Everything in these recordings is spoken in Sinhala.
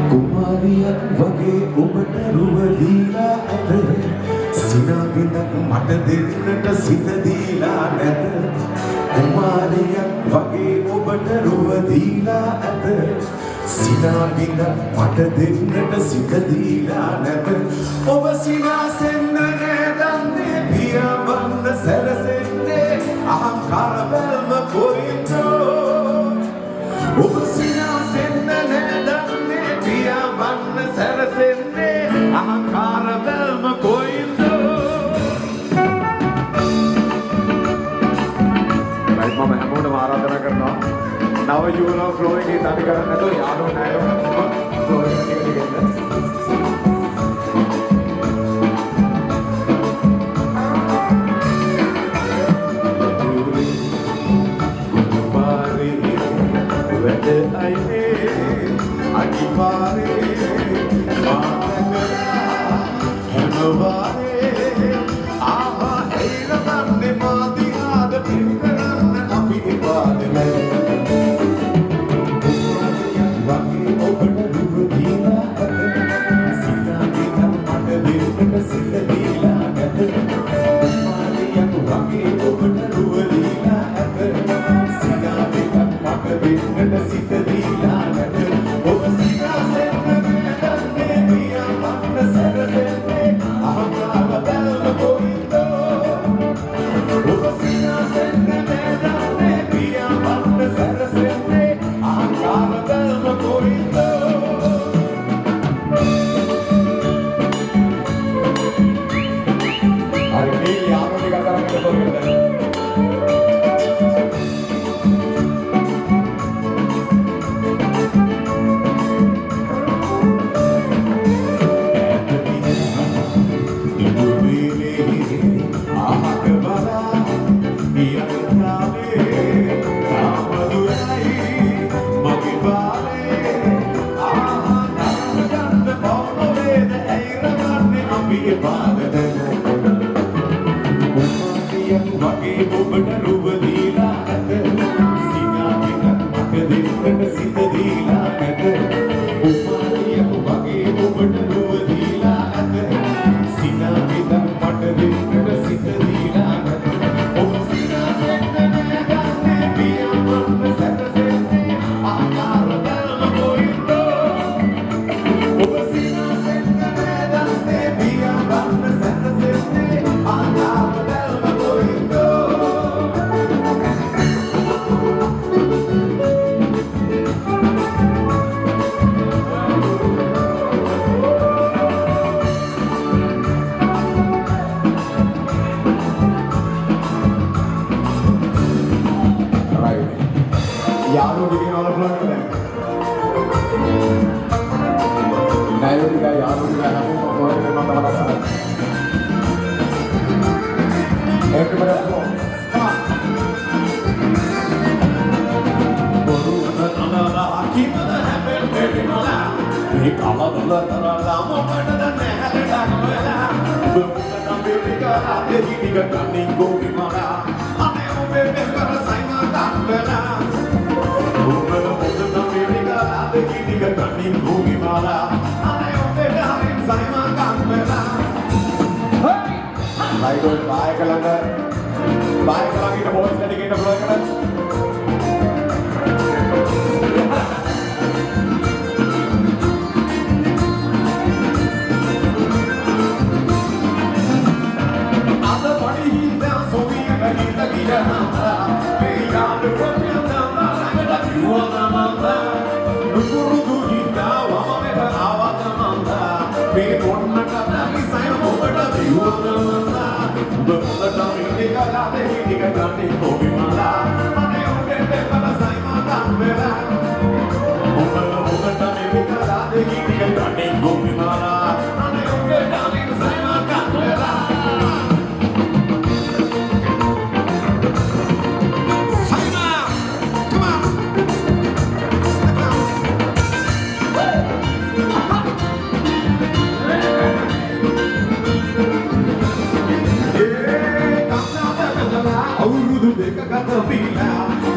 කුමාරියක් වගේ ඔබට රුව දීලා ඇත සිනාවිඳක් මට දෙන්නට සිත දීලා නැත කුමාරියක් වගේ ඔබට රුව දීලා ඇත සිනාවිඳක් මට දෙන්නට සිත දීලා නැත ඔබ සිනාසෙන්න නෑදන්නේ පියවන්න සැරසෙන්නේ අහංකාර බැල්ම කොයින්දෝ ඔබ සිනාසෙන්න නෑදන්නේ පියවන්න සැරසෙන්නේ අහංකාර බැල්ම කොයින්දෝ මම හැමෝටම ආරාධනා කරනවා නව යුනෝ ෆ්ලෝ එකේ තනි කරන්නේ නැතුව යානෝ නෑයෝ ෆ්ලෝ එක ටික ටික එන්න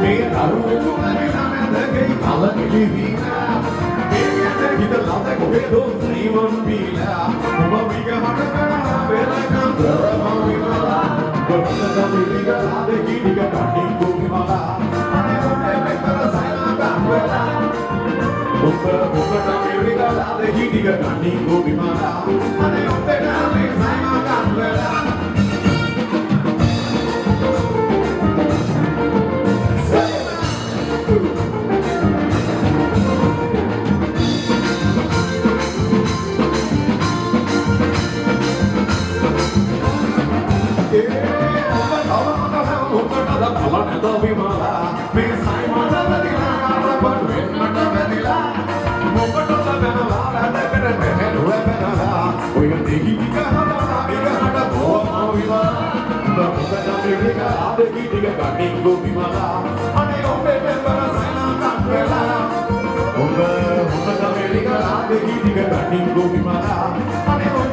මේ දරුවෙකුගේ නමදගේ කලකිලි වීලා මේ යන හිත ලද කොහෙදෝ ශ්‍රීමන් වීලා ඔබ විගහට කරා වෙලකම් කරම විමලා කොටද විගලා දෙකි ටික කටින් කුමිමලා අනේ ඔබේ මෙතන සයනා ගම්වලා ඔබට විගලා දෙකි ටික කටින් කුමිමලා අනේ ඔබේ නාමේ සයනා ගම්වලා Go be my